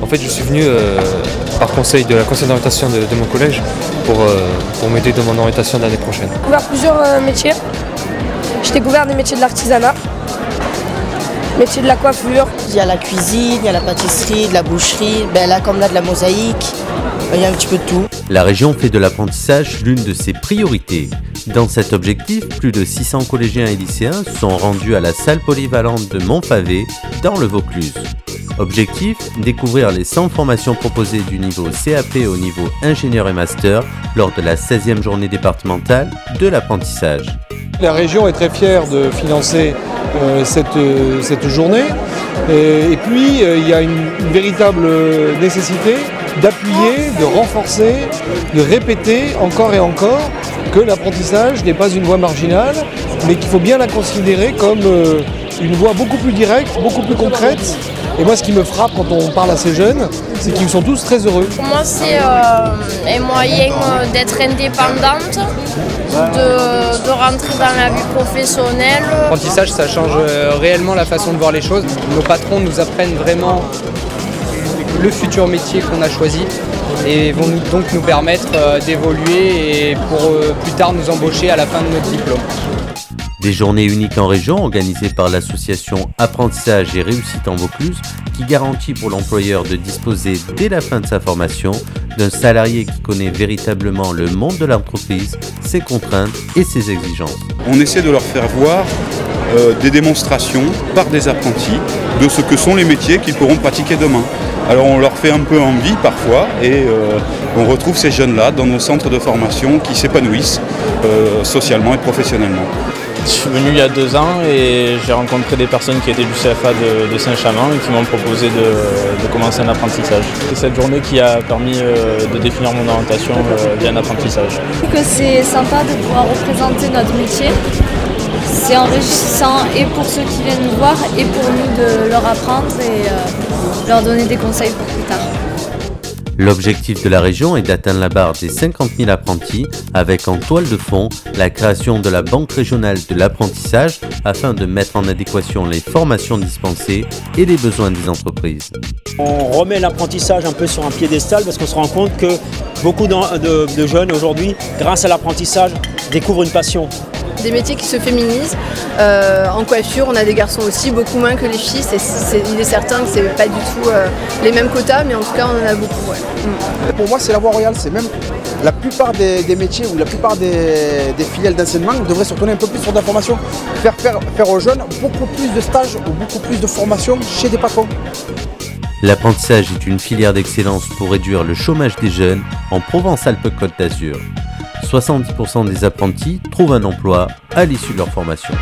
En fait, je suis venu par conseil de la conseil d'orientation de mon collège pour m'aider dans mon orientation de l'année prochaine. J'ai découvert plusieurs métiers. J'ai découvert des métiers de l'artisanat, métiers de la coiffure. Il y a la cuisine, il y a la pâtisserie, de la boucherie, là comme là de la mosaïque, il y a un petit peu de tout. La région fait de l'apprentissage l'une de ses priorités. Dans cet objectif, plus de 600 collégiens et lycéens sont rendus à la salle polyvalente de Montfavet, dans le Vaucluse. Objectif, découvrir les 100 formations proposées du niveau CAP au niveau ingénieur et master lors de la 16e journée départementale de l'apprentissage. La région est très fière de financer cette journée et puis il y a une véritable nécessité d'appuyer, de renforcer, de répéter encore et encore que l'apprentissage n'est pas une voie marginale mais qu'il faut bien la considérer comme une voie beaucoup plus directe, beaucoup plus concrète. Et moi, ce qui me frappe quand on parle à ces jeunes, c'est qu'ils sont tous très heureux. Pour moi, c'est un moyen d'être indépendante, de rentrer dans la vie professionnelle. L'apprentissage, ça change réellement la façon de voir les choses. Nos patrons nous apprennent vraiment le futur métier qu'on a choisi et vont donc nous permettre d'évoluer et pour plus tard nous embaucher à la fin de notre diplôme. Des journées uniques en région organisées par l'association Apprentissage et Réussite en Vaucluse qui garantit pour l'employeur de disposer dès la fin de sa formation d'un salarié qui connaît véritablement le monde de l'entreprise, ses contraintes et ses exigences. On essaie de leur faire voir des démonstrations par des apprentis de ce que sont les métiers qu'ils pourront pratiquer demain. Alors on leur fait un peu envie parfois et on retrouve ces jeunes-là dans nos centres de formation qui s'épanouissent socialement et professionnellement. Je suis venu il y a 2 ans et j'ai rencontré des personnes qui étaient du CFA de Saint-Chamond et qui m'ont proposé de commencer un apprentissage. C'est cette journée qui a permis de définir mon orientation via un apprentissage. Je trouve que c'est sympa de pouvoir représenter notre métier. C'est enrichissant et pour ceux qui viennent nous voir et pour nous de leur apprendre et leur donner des conseils pour plus tard. L'objectif de la région est d'atteindre la barre des 50 000 apprentis avec en toile de fond la création de la Banque régionale de l'apprentissage afin de mettre en adéquation les formations dispensées et les besoins des entreprises. On remet l'apprentissage un peu sur un piédestal parce qu'on se rend compte que beaucoup de jeunes aujourd'hui, grâce à l'apprentissage, découvrent une passion. Des métiers qui se féminisent. En coiffure, on a des garçons aussi, beaucoup moins que les filles. Il est certain que ce n'est pas du tout les mêmes quotas, mais en tout cas, on en a beaucoup. Ouais. Pour moi, c'est la voie royale. C'est même la plupart des métiers ou la plupart des filiales d'enseignement devraient se tourner un peu plus sur de la formation. Faire aux jeunes beaucoup plus de stages ou beaucoup plus de formation chez des patrons. L'apprentissage est une filière d'excellence pour réduire le chômage des jeunes en Provence-Alpes-Côte d'Azur. 70% des apprentis trouvent un emploi à l'issue de leur formation.